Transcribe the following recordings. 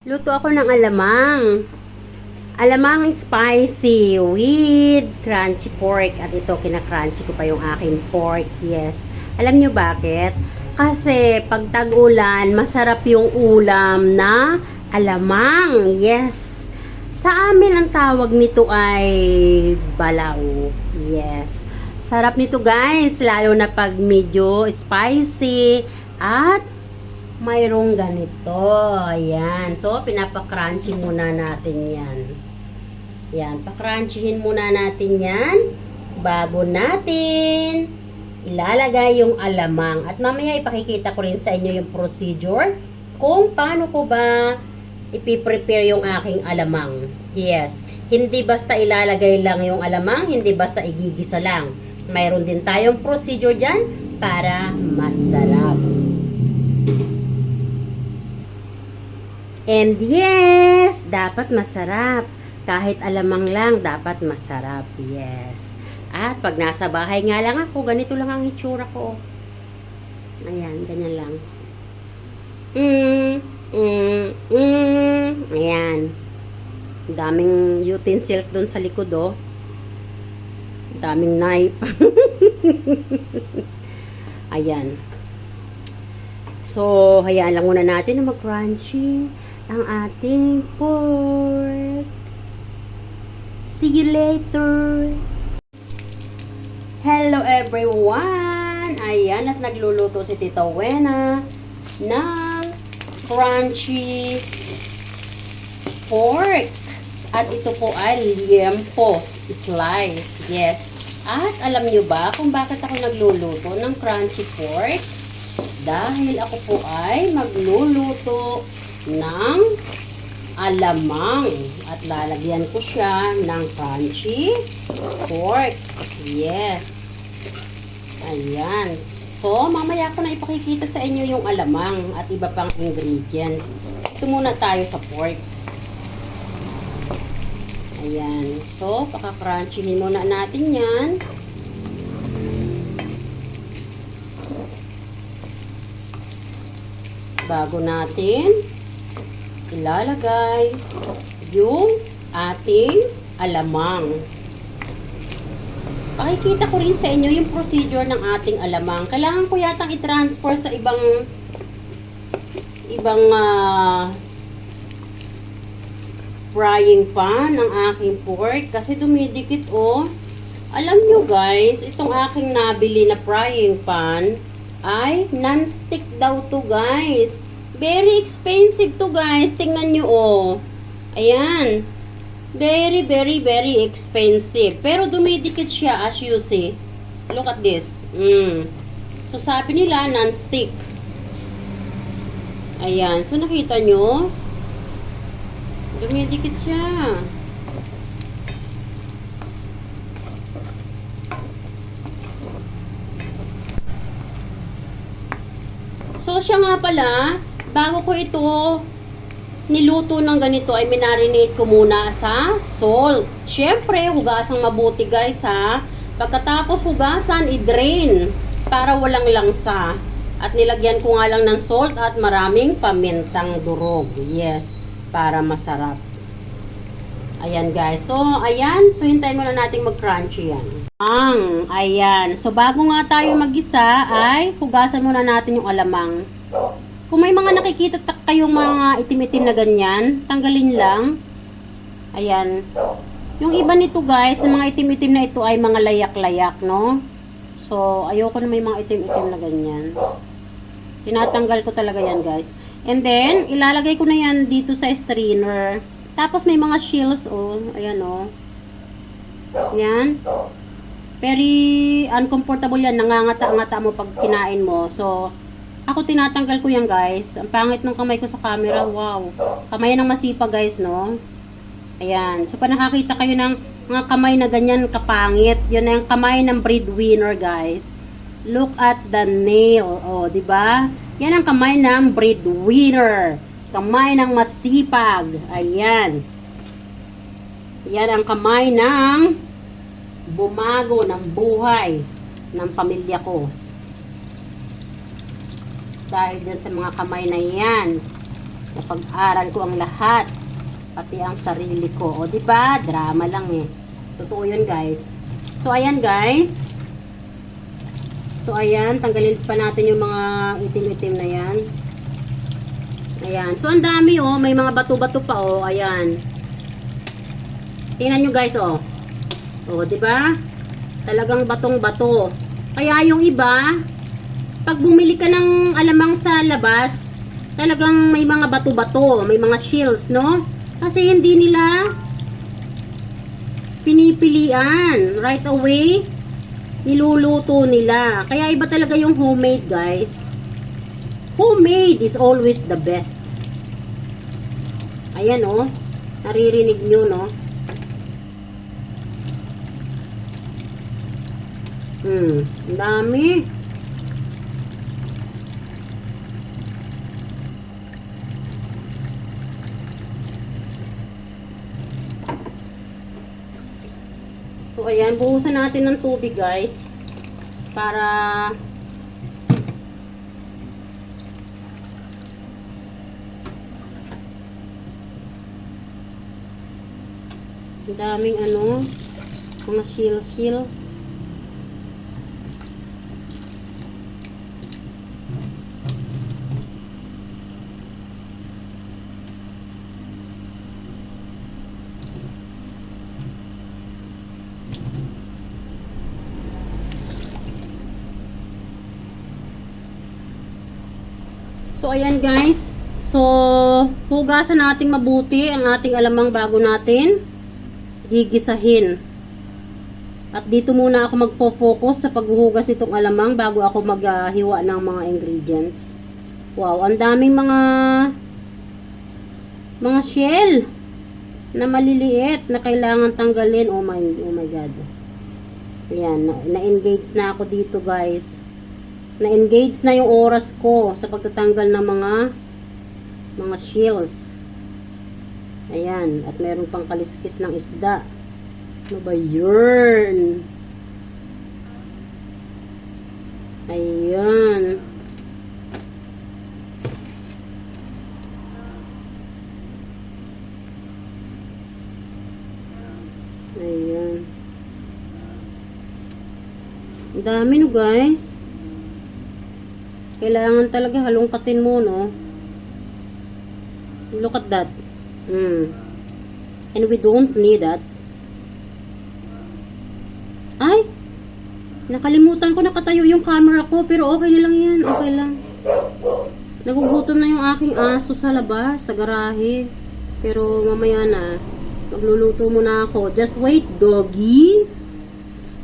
Luto ako ng alamang. Alamang spicy with crunchy pork. At ito, kinakrunchy ko pa yung aking pork. Yes. Alam nyo bakit? Kasi pag tag-ulan, masarap yung ulam na alamang. Yes. Sa amin, ang tawag nito ay balaw. Yes. Sarap nito guys. Lalo na pag medyo spicy at mayroong ganito. Ayan. So, pinapakrunchy muna natin yan. Yan. Pakrunchyhin muna natin yan bago natin ilalagay yung alamang. At mamaya ipakikita ko rin sa inyo yung procedure kung paano ko ba ipiprepare yung aking alamang. Yes. Hindi basta ilalagay lang yung alamang, hindi basta igigisa lang. Mayroon din tayong procedure dyan para masarap. And yes, dapat masarap. Kahit alamang lang, dapat masarap. Yes. At pag nasa bahay nga lang ako, ganito lang ang itsura ko. Ayan, ganyan lang. Ayan. Daming utensils doon sa likod, oh. Daming knife. Ayan. So, hayaan lang muna natin na mag-crunchy ang ating pork. See you later. Hello everyone. Ayan, at nagluluto si Tita Wena ng crunchy pork. At ito po ay liempos slice. Yes. At alam nyo ba kung bakit ako nagluluto ng crunchy pork? Dahil ako po ay magluluto ng alamang at lalagyan ko siya ng crunchy pork. Yes. Ayan. So, mamaya ko na ipakikita sa inyo yung alamang at iba pang ingredients. Ito muna tayo sa pork. Ayan. So, paka-crunchyhin muna natin yan. Bago natin ilalagay yung ating alamang. Pakikita ko rin sa inyo yung procedure ng ating alamang. Kailangan ko yatang i-transfer sa ibang frying pan ng aking pork kasi dumidikit, oh. Alam nyo guys, itong aking nabili na frying pan ay non-stick daw to guys. Very expensive to guys. Tingnan nyo, oh. Ayan. Very, very, very expensive. Pero dumidikit siya as you see. Look at this. So sabi nila non-stick. Ayan. So nakita nyo? Dumidikit siya. So siya nga pala, bago ko ito niluto ng ganito ay minarinate ko muna sa salt. Siyempre, hugasang mabuti guys ha. Pagkatapos hugasan, i-drain para walang langsa. At nilagyan ko nga lang ng salt at maraming pamintang durog. Yes, para masarap. Ayan guys. So, ayan. So, hintayin muna natin mag-crunchy yan. Ayan. So, bago nga tayo mag-isa ay hugasan muna natin yung alamang. Kung may mga nakikita kayong mga itim-itim na ganyan, tanggalin lang. Ayan. Yung iba nito guys, na mga itim-itim na ito ay mga layak-layak, no? So, ayoko na may mga itim-itim na ganyan. Tinatanggal ko talaga yan guys. And then, ilalagay ko na yan dito sa strainer. Tapos may mga shells, oh. Ayan, oh. Yan. Very uncomfortable yan. Nangangata-ngata mo pag kinain mo. So, ako tinatanggal ko yan guys. Ang pangit ng kamay ko sa camera. Wow. Kamay ng masipa guys, no? Ayan. So, pa nakakita kayo ng mga kamay na ganyan kapangit. Yun na yung kamay ng breadwinner guys. Look at the nail. Oh, di ba? Yan ang kamay ng breadwinner. Kamay ng masipag. Ayan. Yan ang kamay ng bumago ng buhay ng pamilya ko. Dahil din sa mga kamay na yan. Napag-aral ko ang lahat. Pati ang sarili ko. O, diba? Drama lang eh. Totoo yun, guys. So, ayan, guys. So, ayan. Tanggalin pa natin yung mga itim-itim na yan. Ayan. So, ang dami, oh. May mga bato-bato pa, oh. Ayan. Tingnan nyo, guys, oh. O, diba? Talagang batong-bato. Kaya yung iba, pag bumili ka ng alamang sa labas, talagang may mga bato-bato, may mga shells, no? Kasi hindi nila pinipilian. Right away, niluluto nila. Kaya iba talaga yung homemade, guys. Homemade is always the best. Ayan, oh. Naririnig nyo, no? Ang dami. So, ayan, buhusan natin ng tubig, guys. Para ang daming ano, mga shields. So, ayan guys. So, hugasan natin mabuti ang ating alamang bago natin gigisahin. At dito muna ako magpo-focus sa paghuhugas itong alamang bago ako maghiwa ng mga ingredients. Wow, ang daming mga shell na maliliit na kailangan tanggalin. Oh my God. Ayan, na-engage na ako dito, guys. Na-engage na yung oras ko sa pagtatanggal ng mga shells. Ayan, at meron pang kaliskis ng isda. Ano ba yun? Ayan. Ayan. Ang dami, no, guys. Kailangan talaga halongkatin mo, no? Look at that. And we don't need that. Ay! Nakalimutan ko, nakatayo yung camera ko. Pero okay na lang yan. Okay lang. Nagugutom na yung aking aso sa labas, sa garahe. Pero mamaya na. Magluluto muna ako. Just wait, doggy.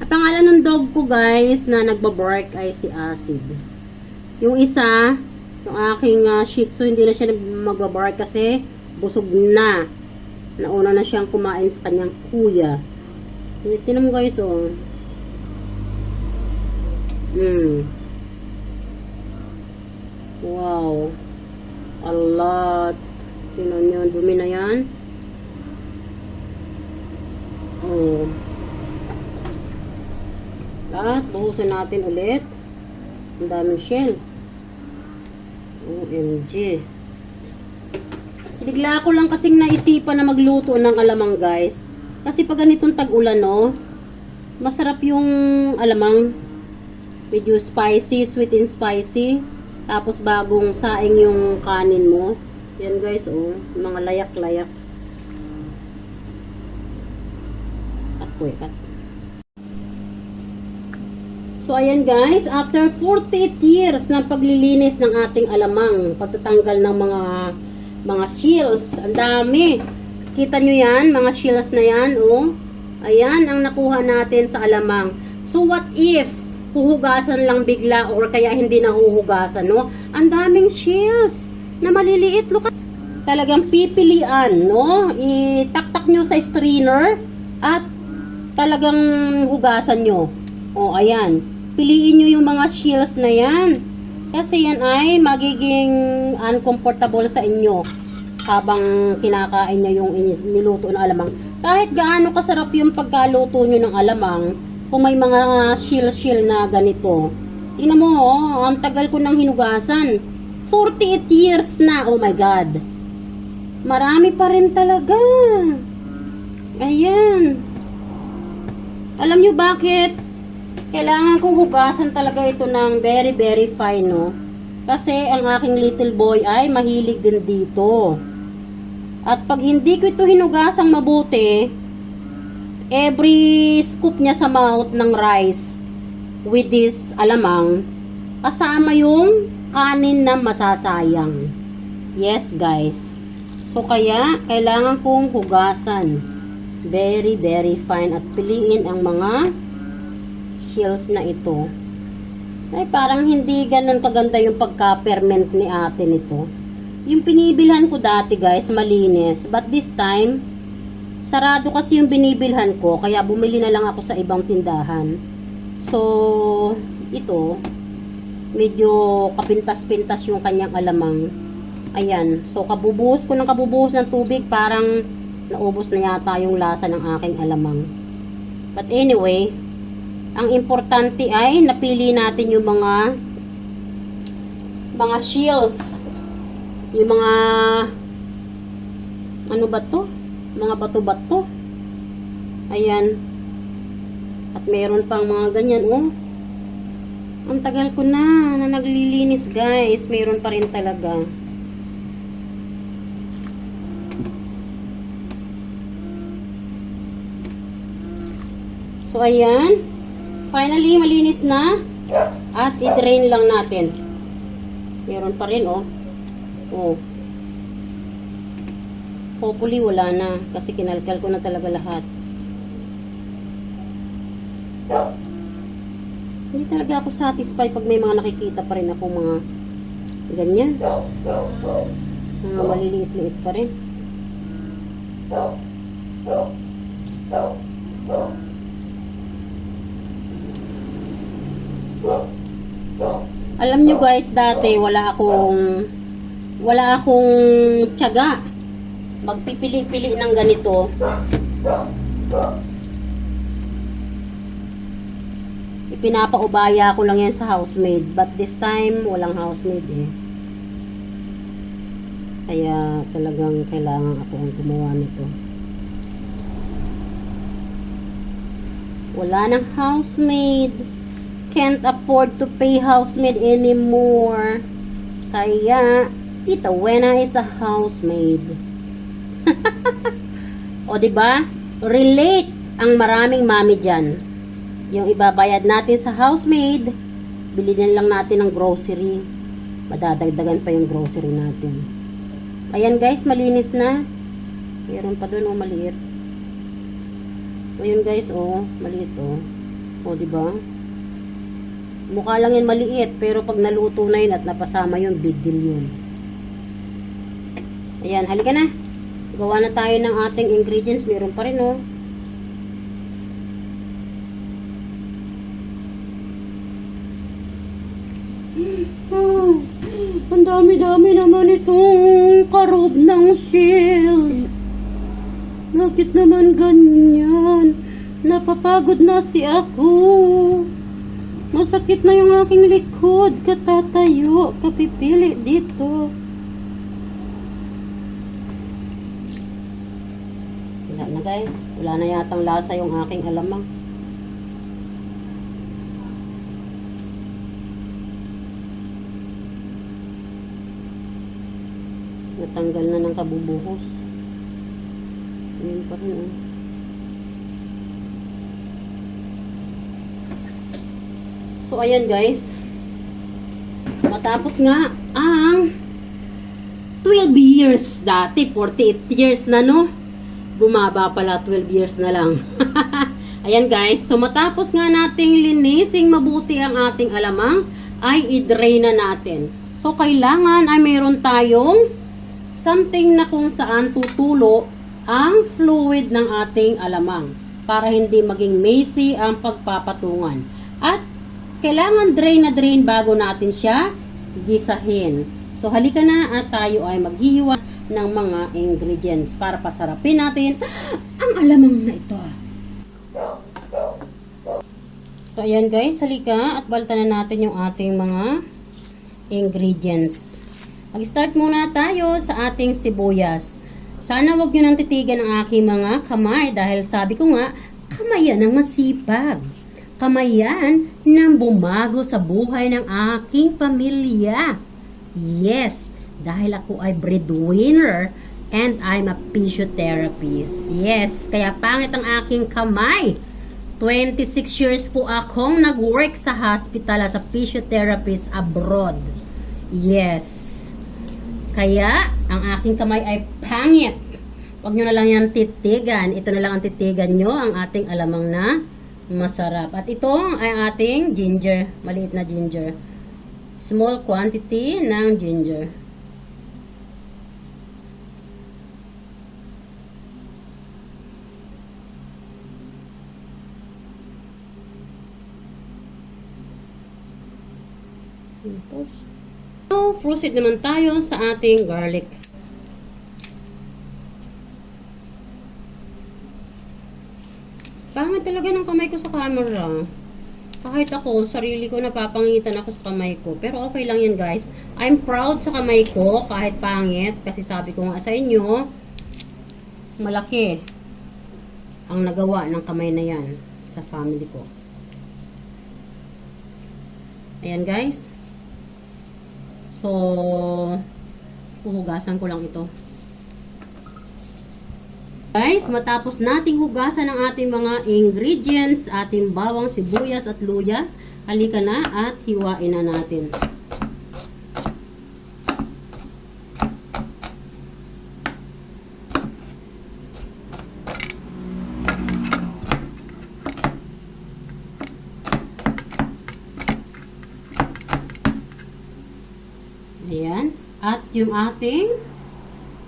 Ang pangalan ng dog ko, guys, na nagbabark ay si Acid. Yung isa, yung aking Shih Tzu, hindi na siya magbabark kasi busog na. Nauna na siyang kumain sa kanyang kuya. Tingnan mo, guys, oh. Wow. A lot. Tingnan nyo, dumi na yan. Oh. At buhusan natin ulit. Ang daming shell. OMG. Bigla ko lang kasing naisipan na magluto ng alamang, guys. Kasi pag ganitong tag-ulan, no, masarap yung alamang. Medyo spicy, sweet and spicy. Tapos bagong saing yung kanin mo. Yan, guys, oh. Mga layak-layak. At kat. So, ayan, guys. After 48 years ng paglilinis ng ating alamang, pagtatanggal ng mga shells. Ang dami. Kita nyo yan, mga shells na yan, oh. Ayan, ang nakuha natin sa alamang. So, what if huhugasan lang bigla or kaya hindi nahuhugasan, no? Ang daming shells na maliliit. Look, talagang pipilian, no? Itaktak nyo sa strainer at talagang hugasan nyo. O, ayan. Piliin nyo yung mga shells na yan. Kasi yan ay magiging uncomfortable sa inyo habang kinakain nyo yung niluto na alamang. Kahit gaano kasarap yung pagkaluto nyo ng alamang, kung may mga shell na ganito. Tingnan mo, oh, ang tagal ko nang hinugasan. 48 years na, oh my God. Marami pa rin talaga. Ayan. Alam nyo bakit? Kailangan kong hugasan talaga ito ng very very fine, no? Kasi ang aking little boy ay mahilig din dito. At pag hindi ko ito hinugasang mabuti, every scoop niya sa mouth ng rice with this alamang, kasama yung kanin na masasayang. Yes, guys. So, kaya, kailangan kong hugasan. Very, very fine. At piliin ang mga shells na ito. Ay, parang hindi ganun kaganda yung pagka-ferment ni ate nito. Yung pinibilhan ko dati, guys, malinis. But this time, sarado kasi yung binibilhan ko. Kaya bumili na lang ako sa ibang tindahan. So, ito, medyo kapintas-pintas yung kanyang alamang. Ayan. So, kabubuhos ko ng kabubuhos ng tubig. Parang naubos na yata yung lasa ng aking alamang. But anyway, ang importante ay napili natin yung mga shells. Yung mga ano ba to? Mga bato-bato. Ayan. At meron pang mga ganyan, oh. Ang tagal ko na naglilinis, guys. Meron pa rin talaga. So, ayan. Finally, malinis na. At i-drain lang natin. Meron pa rin, oh. Oh. Hopefully, wala na. Kasi kinalkal ko na talaga lahat. Hindi talaga ako satisfied pag may mga nakikita pa rin ako mga ganyan. Mga maliliit-liit pa rin. Alam nyo guys, dati wala akong tiyaga magpipili-pili ng ganito. Ipinapaubaya ko lang yan sa housemaid, but this time walang housemaid eh, kaya talagang kailangan ako ang gumawa nito. Wala nang housemaid, can't afford to pay housemaid anymore, kaya Tita Wena is a housemaid. O diba? Relate ang maraming mami dyan. Yung ibabayad natin sa housemaid, bilhin lang natin ng grocery. Madadagdagan pa yung grocery natin. Ayan guys, malinis na. Meron pa dun, oh, maliit. Ayun guys, oh, maliit, oh. O diba? Mukha lang yan maliit, pero pag naluto na yun at napasama yun, big deal yun. Ayan, halika na. Gawa na tayo ng ating ingredients. Meron pa rin, oh. Oh, ang dami-dami naman itong karob ng shells. Bakit naman ganyan? Napapagod na si ako. Masakit na yung aking likod. Katatayo, kapipili dito. Wala na guys. Wala na yatang lasa yung aking alamang. Natanggal na ng kabubuhos. Ayan pa rin, oh. So, ayan guys. Matapos nga ang 12 years. Dati, 48 years na, no? Bumaba pala, 12 years na lang. Ayan guys. So, matapos nga nating linising mabuti ang ating alamang, ay i-drain na natin. So, kailangan ay mayroon tayong something na kung saan tutulo ang fluid ng ating alamang para hindi maging messy ang pagpapatungan. At kailangan drain na drain bago natin siya gisahin. So halika na at tayo ay maghihiwa ng mga ingredients para pasarapin natin ang alamang na ito. So ayan guys, halika at balta na natin yung ating mga ingredients. Mag-start muna tayo sa ating sibuyas. Sana wag nyo nang titigan ang aking mga kamay dahil sabi ko nga, kamay yan ang masipag. Kamay yan nang bumago sa buhay ng aking pamilya. Yes, dahil ako ay breadwinner and I'm a physiotherapist. Yes, kaya pangit ang aking kamay. 26 years po akong nag-work sa hospital as a physiotherapist abroad. Yes. Kaya, ang aking kamay ay pangit. Huwag nyo na lang yan titigan. Ito na lang ang titigan nyo, ang ating alamang na masarap. At ito ay ating ginger. Maliit na ginger. Small quantity ng ginger. So, proceed naman tayo sa ating garlic. Pangit talaga ng kamay ko sa camera. Kahit ako, sarili ko napapangitan ako sa kamay ko. Pero okay lang yan guys. I'm proud sa kamay ko kahit pangit. Kasi sabi ko nga sa inyo, malaki ang nagawa ng kamay na yan sa family ko. Ayan guys. So, huhugasan ko lang ito. Guys, matapos nating hugasan ang ating mga ingredients, ating bawang, sibuyas at luya, halika na at hiwain na natin. Ayan. At yung ating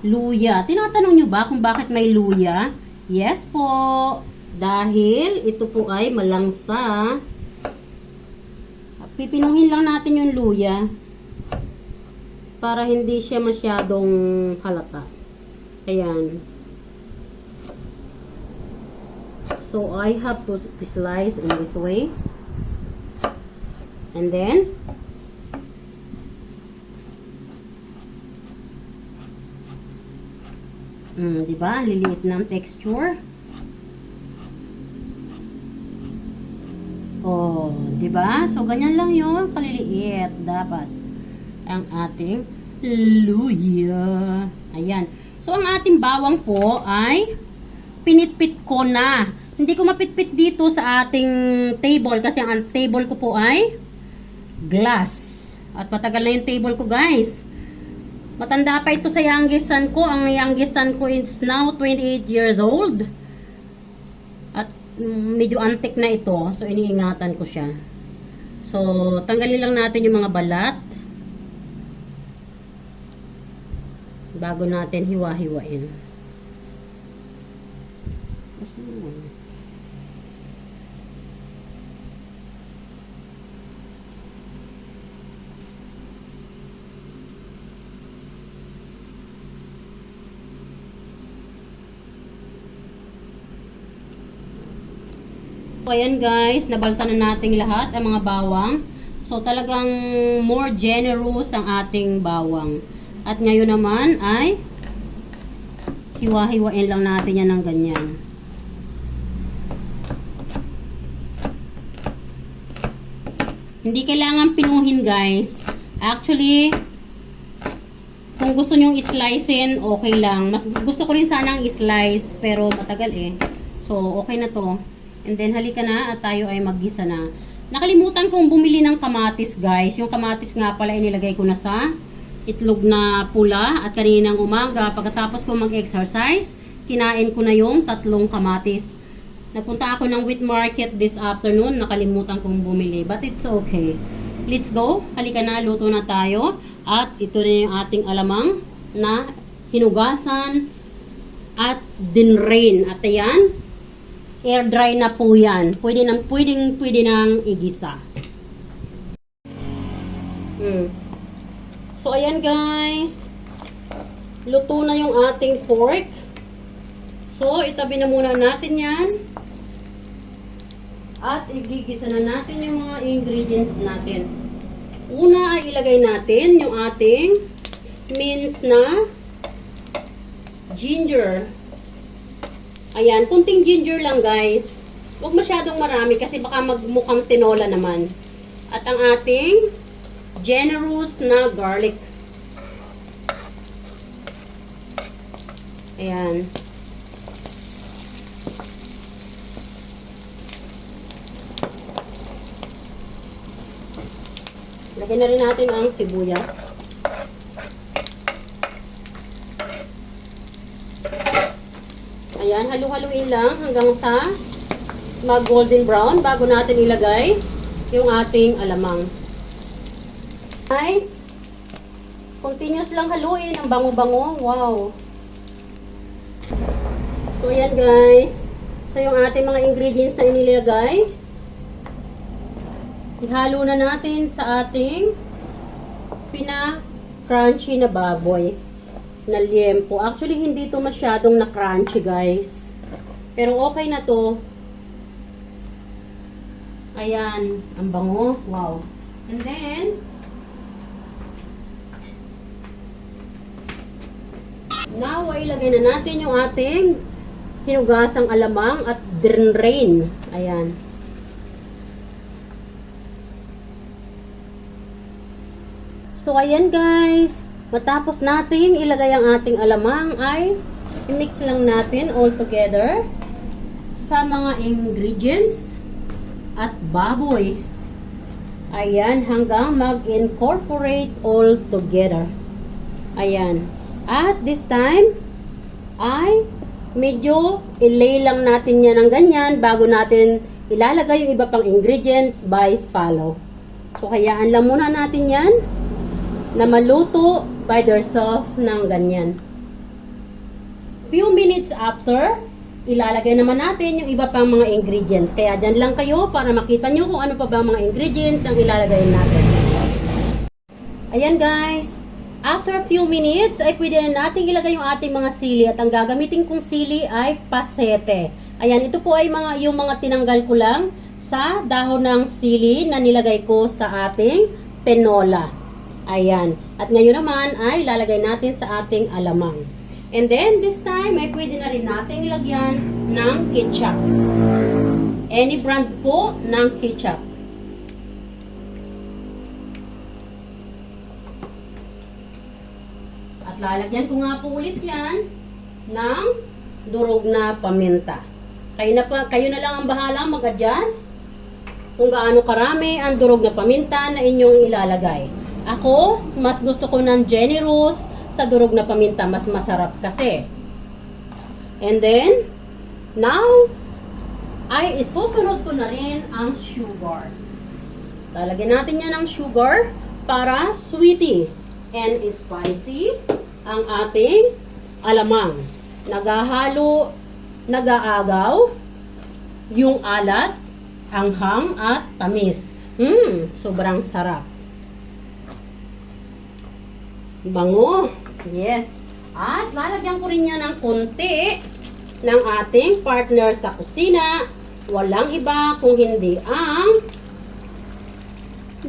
luya. Tinatanong nyo ba kung bakit may luya? Yes po. Dahil ito po ay malangsa. Pipinuhin lang natin yung luya para hindi siya masyadong halata. Ayan. So, I have to slice in this way. And then, diba? Liliit ng texture. Oh, diba? So, ganyan lang yun. Kaliliit. Dapat. Ang ating luya. Ayan. So, ang ating bawang po ay pinitpit ko na. Hindi ko mapitpit dito sa ating table kasi ang table ko po ay glass. At matagal na yung table ko, guys. Matanda pa ito sa youngest son ko. Ang youngest son ko is now 28 years old. At medyo antique na ito. So, iniingatan ko siya. So, tanggalin lang natin yung mga balat. Bago natin hiwa-hiwain. So, ayan guys, nabalta na natin lahat ang mga bawang. So, talagang more generous ang ating bawang. At ngayon naman ay hiwa-hiwain lang natin yan ng ganyan. Hindi kailangan pinuhin guys. Actually, kung gusto nyong i-slicein, okay lang. Mas gusto ko rin sanang i-slice, pero matagal eh. So, okay na to. And then, halika na at tayo ay maggisa na. Nakalimutan kong bumili ng kamatis, guys. Yung kamatis nga pala, inilagay ko na sa itlog na pula. At kaninang umaga, pagkatapos ko mag-exercise, kinain ko na yung 3 kamatis. Nagpunta ako ng wheat market this afternoon. Nakalimutan kong bumili. But it's okay. Let's go. Halika na, luto na tayo. At ito na yung ating alamang na hinugasan at dinrain. At ayan, air dry na po yan. Pwede nang igisa. So, ayan guys. Luto na yung ating pork. So, itabi na muna natin yan. At igigisa na natin yung mga ingredients natin. Una ay ilagay natin yung ating minced na ginger. Ayan, kunting ginger lang guys. Huwag masyadong marami kasi baka magmukhang tinola naman. At ang ating generous na garlic. Ayan. Lagyan na rin natin ang sibuyas. Ayan, halu-haluin lang hanggang sa mag-golden brown bago natin ilagay yung ating alamang. Nice. Continuous lang haluin. Ang bango-bango. Wow. So, ayan guys. So, yung ating mga ingredients na inilagay. Ihalo na natin sa ating pina-crunchy na baboy na liempo. Actually, hindi to masyadong na-crunchy guys. Pero okay na to. Ayan, ang bango. Wow. And then, now, ay ilagay na natin yung ating hinugasang alamang at drain. Ayan. So, ayan guys. Matapos natin ilagay ang ating alamang ay i-mix lang natin all together sa mga ingredients at baboy. Ayan, hanggang mag-incorporate all together. Ayan. At this time, ay medyo ilay lang natin yan ng ganyan bago natin ilalagay yung iba pang ingredients by follow. So, hayaan lang muna natin yan na maluto by themselves ng ganyan. Few minutes after, ilalagay naman natin yung iba pang mga ingredients. Kaya dyan lang kayo para makita nyo kung ano pa ba mga ingredients ang ilalagay natin. Ayan guys. After few minutes, ay pwede na natin ilagay yung ating mga sili. At ang gagamitin kong sili ay pasete. Ayan, ito po ay yung mga tinanggal ko lang sa dahon ng sili na nilagay ko sa ating tinola. Ayan. At ngayon naman ay lalagay natin sa ating alamang. And then, this time, ay pwede na rin natin ilagyan ng ketchup. Any brand po ng ketchup. At lalagyan ko nga po ulit yan ng durog na paminta. Kayo na lang ang bahala mag-adjust kung gaano karami ang durog na paminta na inyong ilalagay. Ako, mas gusto ko ng generous sa durog na paminta. Mas masarap kasi. And then, now, ay isusunod ko na rin ang sugar. Lalagyan natin yan ng sugar para sweety and spicy ang ating alamang. Nagahalo, nagaagaw yung alat, anghang at tamis. Sobrang sarap. Bango. Yes. At lalagyan ko rin yan ng konti ng ating partner sa kusina. Walang iba kung hindi ang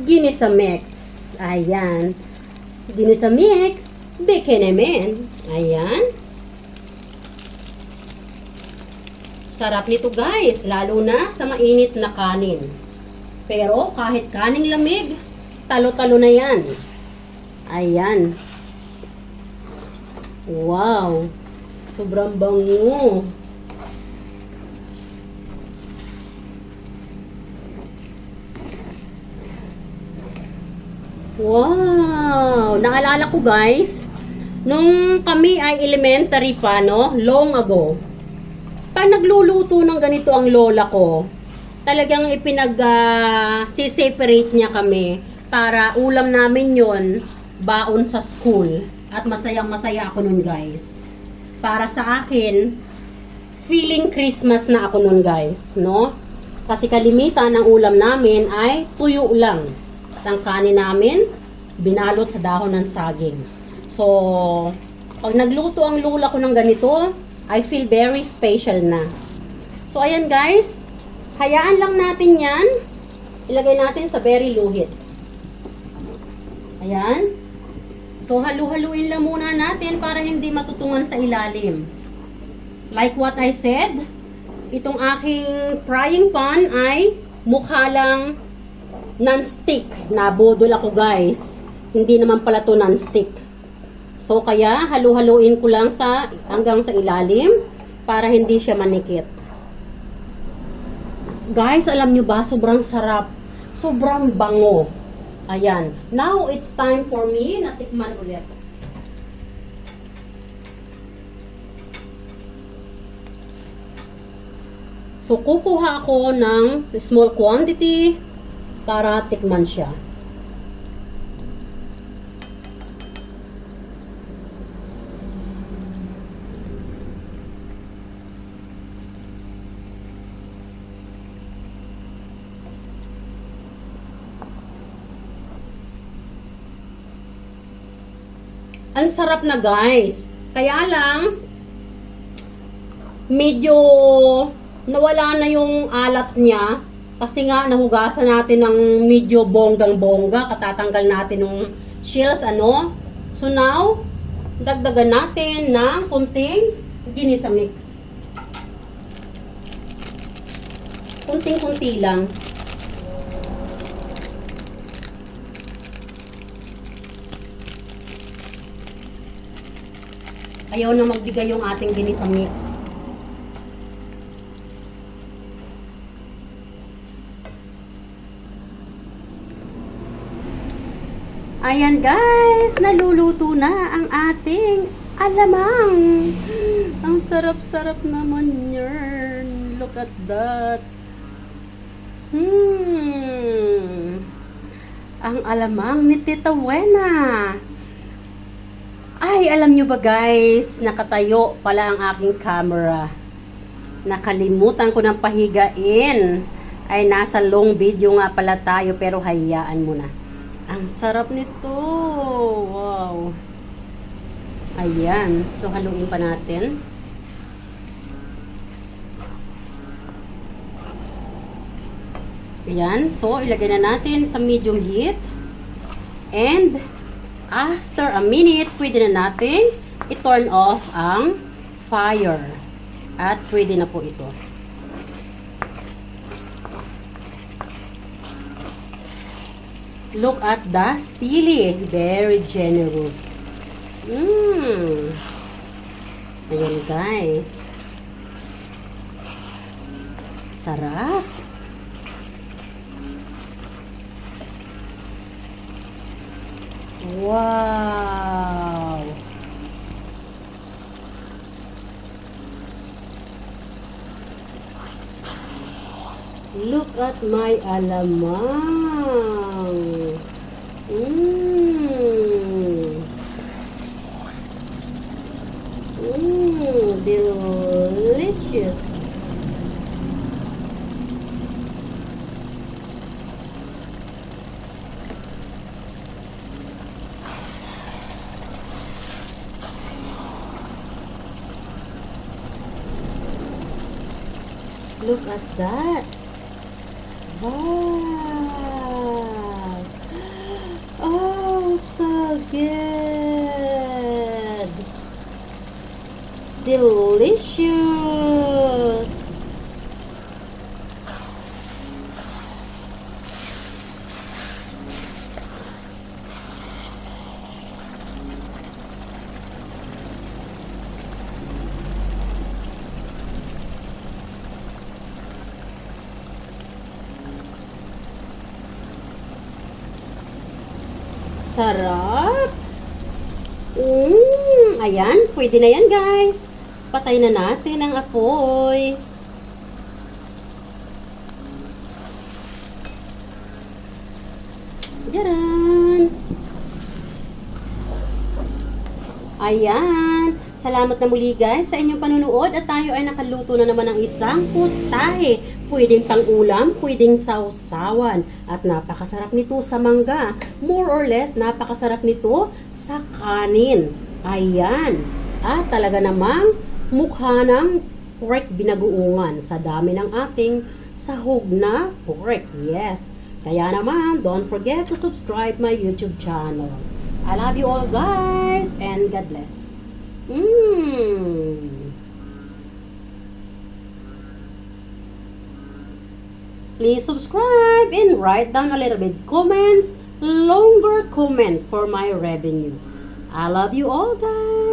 Ginisamix. Ayan. Ginisamix Bikinimen. Ayan. Sarap nito guys. Lalo na sa mainit na kanin. Pero kahit kaning lamig, talo-talo na yan. Ayan. Wow. Sobrang bango. Wow. Naalala ko guys, nung kami ay elementary pa, no? Long ago. Pag nagluluto ng ganito ang lola ko, talagang separate niya kami para ulam namin yon, baon sa school. At masayang masaya ako nun guys. Para sa akin, feeling Christmas na ako nun guys, no? Kasi kalimitan ng ulam namin ay tuyo lang. At ang kanin namin, binalot sa dahon ng saging. So, pag nagluto ang lola ko ng ganito, I feel very special na. So, ayan guys, hayaan lang natin yan. Ilagay natin sa very luhit. Ayan. So, halu-haluin lang muna natin para hindi matutungan sa ilalim. Like what I said, itong aking frying pan ay mukha lang non-stick. Nabudol ako guys. Hindi naman pala to non-stick. So, kaya halu-haluin ko lang hanggang sa ilalim para hindi siya manikit. Guys, alam nyo ba, sobrang sarap. Sobrang bango. Ayan. Now, it's time for me na tikman ulit. So, kukuha ako ng small quantity para tikman siya. Ang sarap na guys. Kaya lang, medyo nawala na yung alat niya. Kasi nga, nahugasan natin ng medyo bonggang-bongga. Katatanggal natin ng shells, ano. So now, dagdagan natin ng kunting ginisa mix. Kunting-kunti lang. Ayaw na magbigay yung ating ginisa mix. Ayan guys, naluluto na ang ating alamang. Ang sarap-sarap naman yan. Look at that. Ang alamang ni Tita Wena. Ay, alam nyo ba guys, nakatayo pala ang aking camera. Nakalimutan ko ng pahigain. Ay, nasa long video nga pala tayo, pero hayaan mo na. Ang sarap nito. Wow. Ayan. So, haluin pa natin. Ayan. So, ilagay na natin sa medium heat. And, after a minute, pwede na natin i-turn off ang fire. At pwede na po ito. Look at the sili. Very generous. Ayan guys. Sarap. Wow! Look at my alamang. Delicious. Look at that. Wow. Oh, so good. Delicious. Sarap. Ayan, pwede na yan guys. Patay na natin ang apoy. Diyan. Ayan. Salamat na muli guys sa inyong panunood at tayo ay nakaluto na naman ng isang putahe. Pwedeng pang-ulam, pwedeng sausawan. At napakasarap nito sa mangga. More or less, napakasarap nito sa kanin. Ayan. At talaga namang mukha ng pork binagoongan sa dami ng ating sahog na pork. Yes. Kaya naman, don't forget to subscribe my YouTube channel. I love you all, guys, and God bless. Mm. Please subscribe and write down a little bit. Comment, longer comment for my revenue. I love you all, guys.